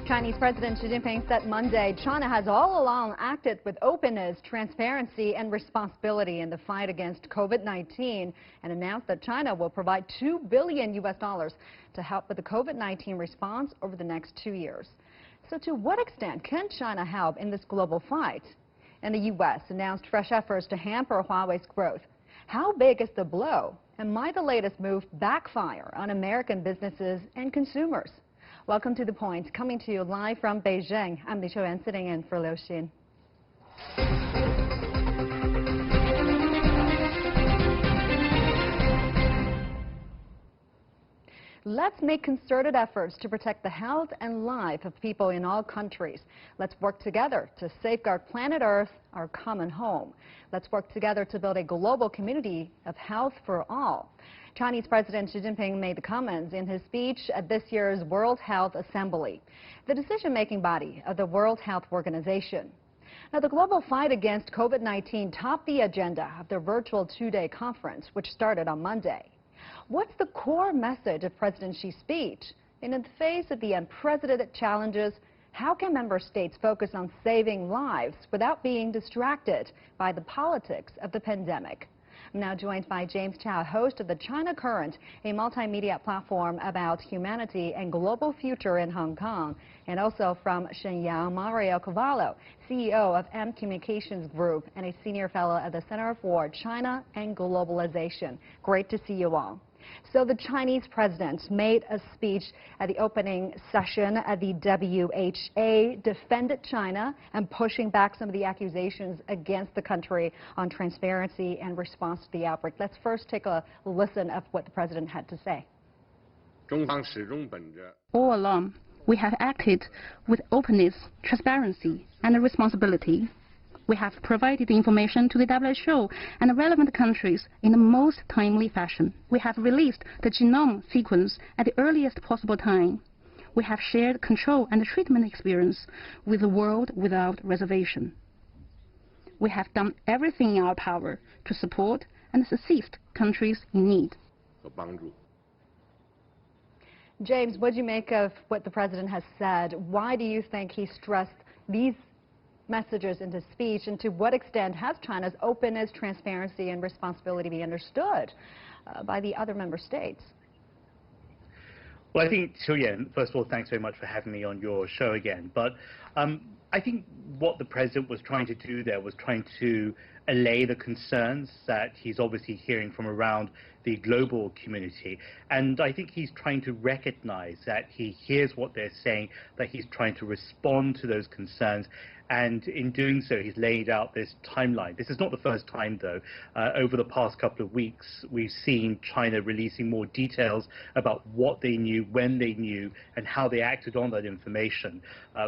Chinese President Xi Jinping said Monday China has all along acted with openness, transparency, and responsibility in the fight against COVID-19 and announced that China will provide $2 billion to help with the COVID-19 response over the next 2 years. So to what extent can China help in this global fight? And the U.S. announced fresh efforts to hamper Huawei's growth. How big is the blow? And might the latest move backfire on American businesses and consumers? Welcome to The Point, coming to you live from Beijing. I'm Li Chuan, sitting in for Liu Xin. Let's make concerted efforts to protect the health and life of people in all countries. Let's work together to safeguard planet Earth, our common home. Let's work together to build a global community of health for all. Chinese President Xi Jinping made the comments in his speech at this year's World Health Assembly, the decision-making body of the World Health Organization. Now, the global fight against COVID-19 topped the agenda of the virtual two-day conference, which started on Monday. What's the core message of President Xi's speech? And in the face of the unprecedented challenges, how can member states focus on saving lives without being distracted by the politics of the pandemic? I'm now joined by James Chau, host of the China Current, a multimedia platform about humanity and global future in Hong Kong, and also from Shenyang, Mario Cavolo, CEO of M Communications Group and a senior fellow at the Center for China and Globalization. Great to see you all. So the Chinese president made a speech at the opening session at the WHO, defended China and pushing back some of the accusations against the country on transparency and response to the outbreak. Let's first take a listen of what the president had to say. All along, we have acted with openness, transparency, and responsibility. We have provided information to the WHO and relevant countries in the most timely fashion. We have released the genome sequence at the earliest possible time. We have shared control and treatment experience with the world without reservation. We have done everything in our power to support and assist countries in need. James, what do you make of what the president has said? Why do you think he stressed these messages in his speech, and to what extent has China's openness, transparency, and responsibility be understood by the other member states? Well, I think, Chau, first of all, thanks very much for having me on your show again. But I think what the president was trying to do there was trying to allay the concerns that he's obviously hearing from around the global community. And I think he's trying to recognize that he hears what they're saying, that he's trying to respond to those concerns. And in doing so, he's laid out this timeline. This is not the first time, though. Over the past couple of weeks, we've seen China releasing more details about what they knew, when they knew, and how they acted on that information.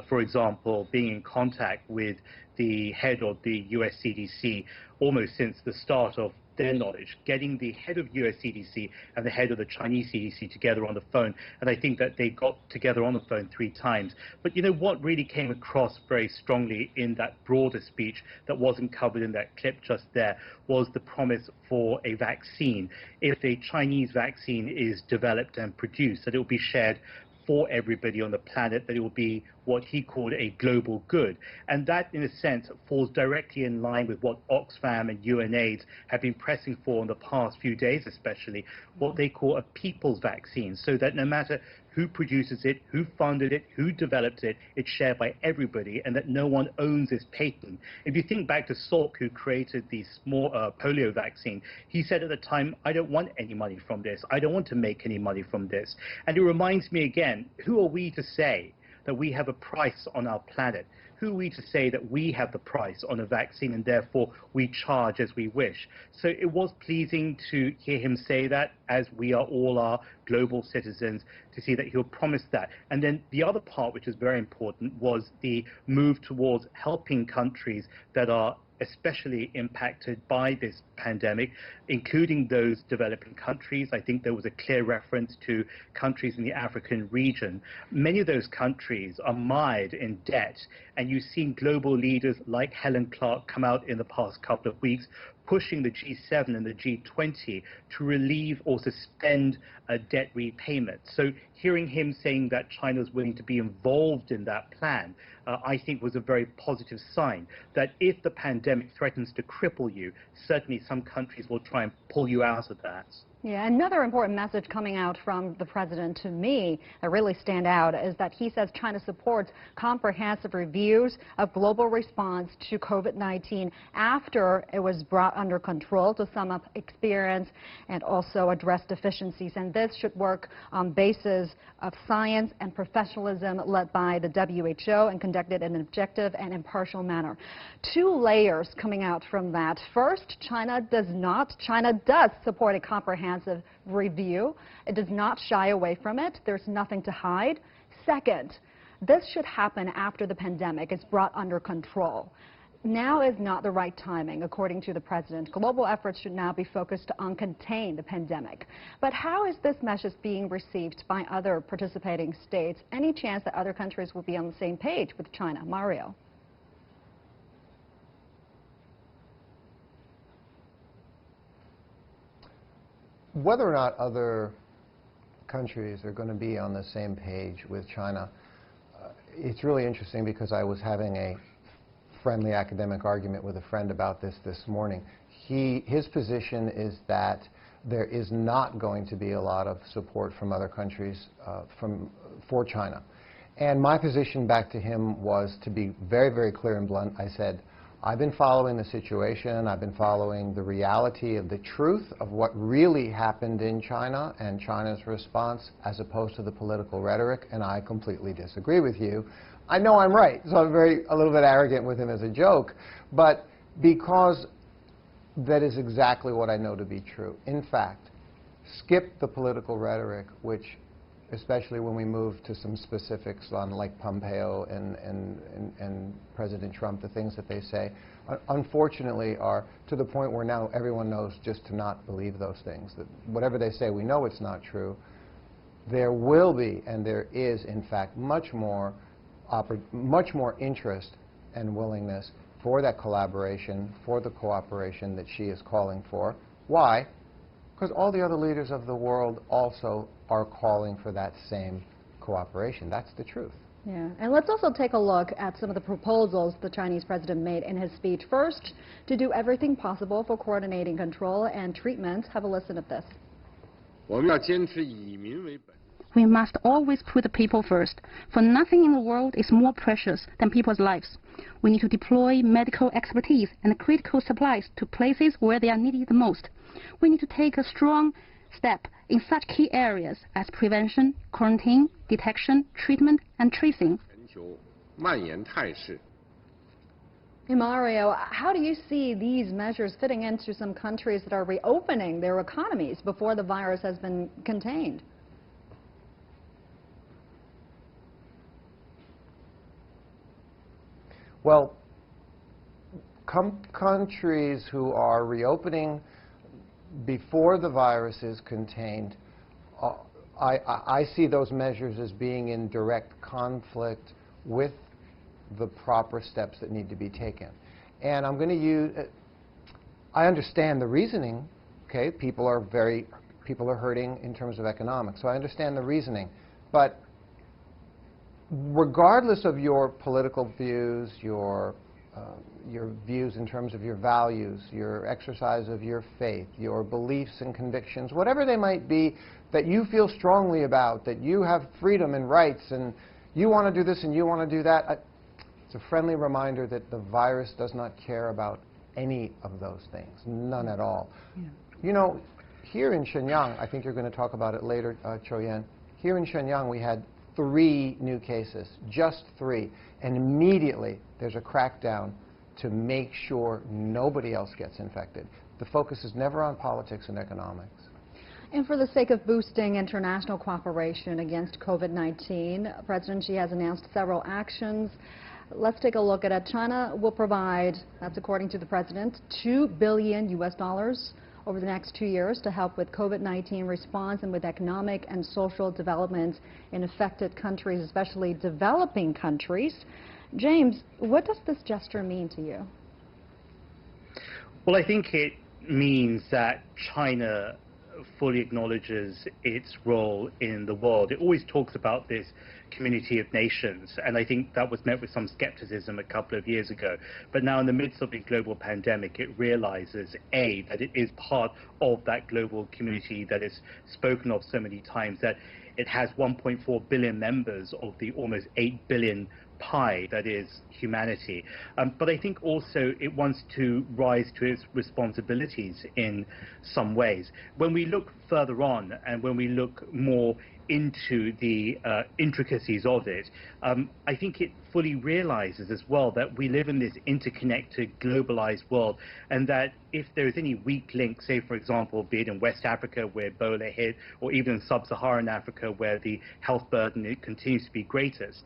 For example, being in contact with the head of the US CDC almost since the start of their knowledge, getting the head of US CDC and the head of the Chinese CDC together on the phone. And I think that they got together on the phone 3 times. But you know what really came across very strongly in that broader speech that wasn't covered in that clip just there was the promise for a vaccine. If a Chinese vaccine is developed and produced, that it will be shared for everybody on the planet, that it will be what he called a global good. And that, in a sense, falls directly in line with what Oxfam and UNAIDS have been pressing for in the past few days, especially what they call a people's vaccine, so that no matter who produces it, who funded it, who developed it, it's shared by everybody, and that no one owns this patent. If you think back to Salk, who created the small polio vaccine, he said at the time, I don't want any money from this. I don't want to make any money from this. And it reminds me again, who are we to say that we have a price on our planet? Who are we to say that we have the price on a vaccine and therefore we charge as we wish? So it was pleasing to hear him say that, as we are all our global citizens, to see that he'll promise that. And then the other part, which is very important, was the move towards helping countries that are especially impacted by this pandemic, including those developing countries. I think there was a clear reference to countries in the African region. Many of those countries are mired in debt, and you've seen global leaders like Helen Clark come out in the past couple of weeks pushing the G7 and the G20 to relieve or suspend debt repayment. So hearing him saying that China is willing to be involved in that plan, I think was a very positive sign that if the pandemic threatens to cripple you, certainly some countries will try and pull you out of that. Yeah, another important message coming out from the president to me that really stand out is that he says China supports comprehensive reviews of global response to COVID-19 after it was brought under control to sum up experience and also address deficiencies. And this should work on basis of science and professionalism led by the WHO and conducted in an objective and impartial manner. Two layers coming out from that. First, China does support a comprehensive review. It does not shy away from it. There's nothing to hide. Second, this should happen after the pandemic is brought under control. Now is not the right timing, according to the president. Global efforts should now be focused on containing the pandemic. But how is this message being received by other participating states? Any chance that other countries will be on the same page with China? Mario. Whether or not other countries are going to be on the same page with China, it's really interesting because I was having a friendly academic argument with a friend about this morning. His position is that there is not going to be a lot of support from other countries for China. And my position back to him was to be very, very clear and blunt. I said, I've been following the situation. I've been following the reality of the truth of what really happened in China and China's response as opposed to the political rhetoric, and I completely disagree with you. I know I'm right, so I'm a little bit arrogant with him as a joke, but because that is exactly what I know to be true. In fact, skip the political rhetoric, which especially when we move to some specifics on like Pompeo and President Trump, the things that they say, unfortunately are to the point where now everyone knows just to not believe those things. That whatever they say, we know it's not true. There will be, and there is, in fact, much more interest and willingness for that collaboration, for the cooperation that Xi is calling for. Why? Because all the other leaders of the world also are calling for that same cooperation. That's the truth. Yeah, and let's also take a look at some of the proposals the Chinese president made in his speech. First, to do everything possible for coordinating control and treatment. Have a listen of this. We must always put the people first, for nothing in the world is more precious than people's lives. We need to deploy medical expertise and critical supplies to places where they are needed the most. We need to take a strong step in such key areas as prevention, quarantine, detection, treatment, and tracing. Hey Mario, how do you see these measures fitting into some countries that are reopening their economies before the virus has been contained? Well, countries who are reopening before the virus is contained, I see those measures as being in direct conflict with the proper steps that need to be taken. And I'm going to use, I understand the reasoning, okay? People are hurting in terms of economics, so I understand the reasoning. But regardless of your political views, your views in terms of your values, your exercise of your faith, your beliefs and convictions, whatever they might be that you feel strongly about, that you have freedom and rights and you want to do this and you want to do that, it's a friendly reminder that the virus does not care about any of those things, none at all. Yeah. You know, here in Shenyang, I think you're going to talk about it later, Chou, here in Shenyang we had 3 new cases, just 3, and immediately there's a crackdown to make sure nobody else gets infected. The focus is never on politics and economics. And for the sake of boosting international cooperation against COVID-19, President Xi has announced several actions. Let's take a look at it. China will provide, that's according to the president, $2 billion over the next 2 years to help with COVID-19 response and with economic and social development in affected countries, especially developing countries. James, what does this gesture mean to you? Well, I think it means that China fully acknowledges its role in the world. It always talks about this community of nations, and I think that was met with some skepticism a couple of years ago. But now in the midst of a global pandemic, it realizes, A, that it is part of that global community that is spoken of so many times, that it has 1.4 billion members of the almost 8 billion pie that is humanity. But I think also it wants to rise to its responsibilities in some ways. When we look further on and when we look more into the intricacies of it, I think it fully realizes as well that we live in this interconnected, globalized world, and that if there is any weak link, say for example, be it in West Africa where Ebola hit, or even in sub-Saharan Africa where the health burden it continues to be greatest,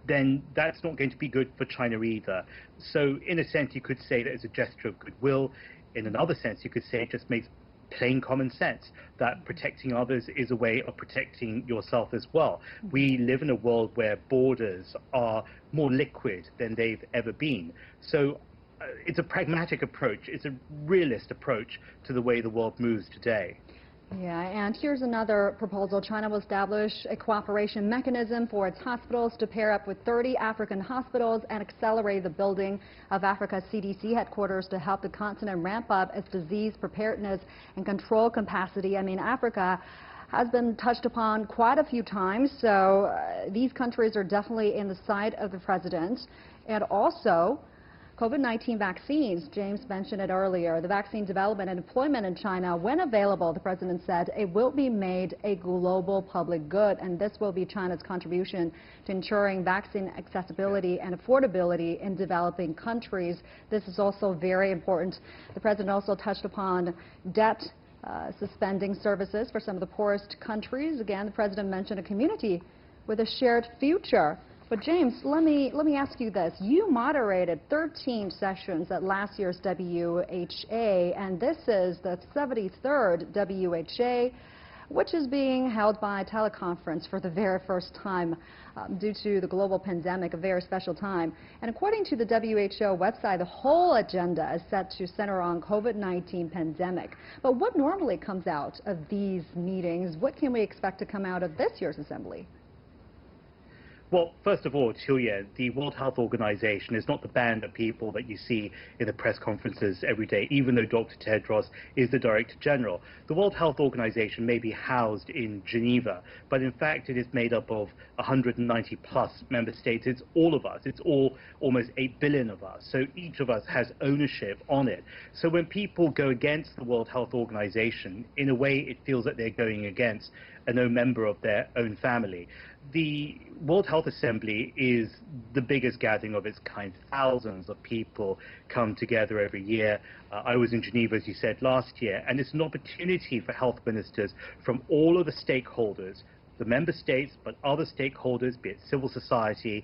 then that's not going to be good for China either. So in a sense, you could say that it's a gesture of goodwill. In another sense, you could say it just makes plain common sense that protecting others is a way of protecting yourself as well. We live in a world where borders are more liquid than they've ever been. So it's a pragmatic approach. It's a realist approach to the way the world moves today. Yeah, and here's another proposal. China will establish a cooperation mechanism for its hospitals to pair up with 30 African hospitals and accelerate the building of Africa's CDC headquarters to help the continent ramp up its disease preparedness and control capacity. I mean, Africa has been touched upon quite a few times, so these countries are definitely in the sight of the president. And also, COVID-19 vaccines, James mentioned it earlier, the vaccine development and deployment in China, when available, the president said, it will be made a global public good, and this will be China's contribution to ensuring vaccine accessibility and affordability in developing countries. This is also very important. The president also touched upon debt suspending services for some of the poorest countries. Again, the president mentioned a community with a shared future. But James, let me ask you this. You moderated 13 sessions at last year's WHA, and this is the 73rd WHA, which is being held by teleconference for the very first time due to the global pandemic, a very special time. And according to the WHO website, the whole agenda is set to center on COVID-19 pandemic. But what normally comes out of these meetings? What can we expect to come out of this year's assembly? Well, first of all, Chau, the World Health Organization is not the band of people that you see in the press conferences every day, even though Dr. Tedros is the Director General. The World Health Organization may be housed in Geneva, but in fact it is made up of 190 plus member states. It's all of us. It's almost 8 billion of us. So each of us has ownership on it. So when people go against the World Health Organization, in a way it feels that they're going against a no member of their own family. The World Health Assembly is the biggest gathering of its kind. Thousands of people come together every year. I was in Geneva, as you said, last year, and it's an opportunity for health ministers from all of the stakeholders, the member states, but other stakeholders, be it civil society,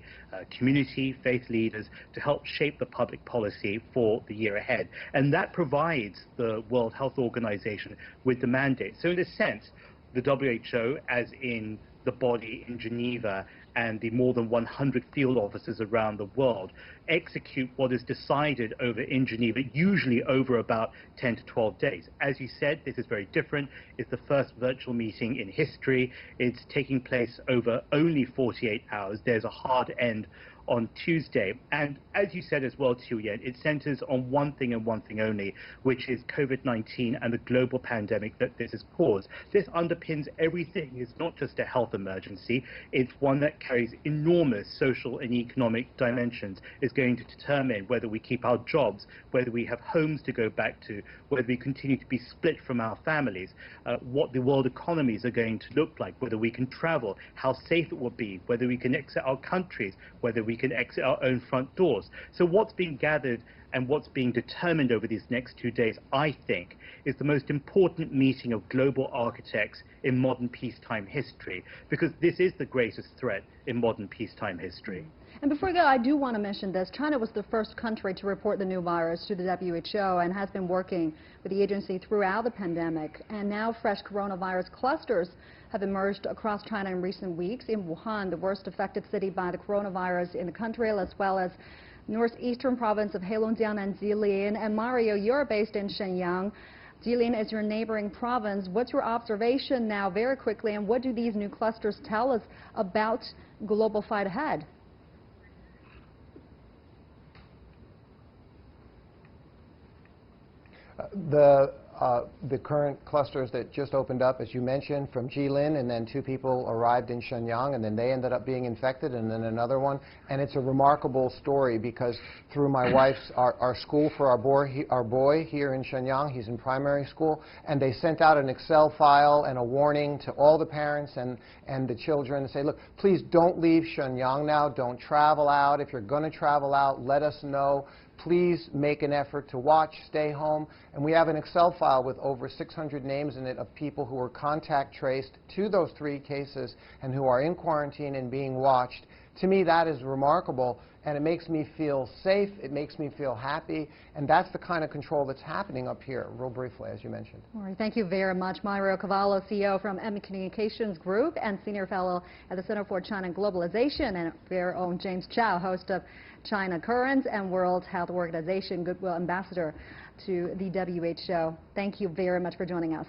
community, faith leaders, to help shape the public policy for the year ahead. And that provides the World Health Organization with the mandate. So in a sense, the WHO, as in the body in Geneva and the more than 100 field offices around the world, execute what is decided over in Geneva, usually over about 10 to 12 days. As you said, this is very different. It's the first virtual meeting in history. It's taking place over only 48 hours. There's a hard end on Tuesday. And as you said as well, Chau, it centers on one thing and one thing only, which is COVID-19 and the global pandemic that this has caused. This underpins everything. It's not just a health emergency. It's one that carries enormous social and economic dimensions. It's going to determine whether we keep our jobs, whether we have homes to go back to, whether we continue to be split from our families, what the world economies are going to look like, whether we can travel, how safe it will be, whether we can exit our countries, whether we can exit our own front doors. So what's being gathered and what's being determined over these next 2 days, I think, is the most important meeting of global architects in modern peacetime history, because this is the greatest threat in modern peacetime history. And before that, I do want to mention this. China was the first country to report the new virus to the WHO and has been working with the agency throughout the pandemic. And now fresh coronavirus clusters have emerged across China in recent weeks. In Wuhan, the worst affected city by the coronavirus in the country, as well as northeastern province of Heilongjiang and Jilin. And Mario, you're based in Shenyang. Jilin is your neighboring province. What's your observation now, very quickly, and what do these new clusters tell us about global fight ahead? The current clusters that just opened up, as you mentioned, from Jilin, and then 2 people arrived in Shenyang, and then they ended up being infected, and then another one. And it's a remarkable story because through my wife's, our school for our boy here in Shenyang, he's in primary school, and they sent out an Excel file and a warning to all the parents and the children to say, look, please don't leave Shenyang now, don't travel out. If you're going to travel out, let us know. Please make an effort to watch, stay home. And we have an Excel file with over 600 names in it of people who were contact traced to those 3 cases and who are in quarantine and being watched. To me, that is remarkable, and it makes me feel safe, it makes me feel happy, and that's the kind of control that's happening up here, real briefly, as you mentioned. All right, thank you very much, Mario Cavolo, CEO from M Communications Group and Senior Fellow at the Center for China Globalization, and our own James Chau, host of China Currents and World Health Organization Goodwill Ambassador to the WHO. Thank you very much for joining us.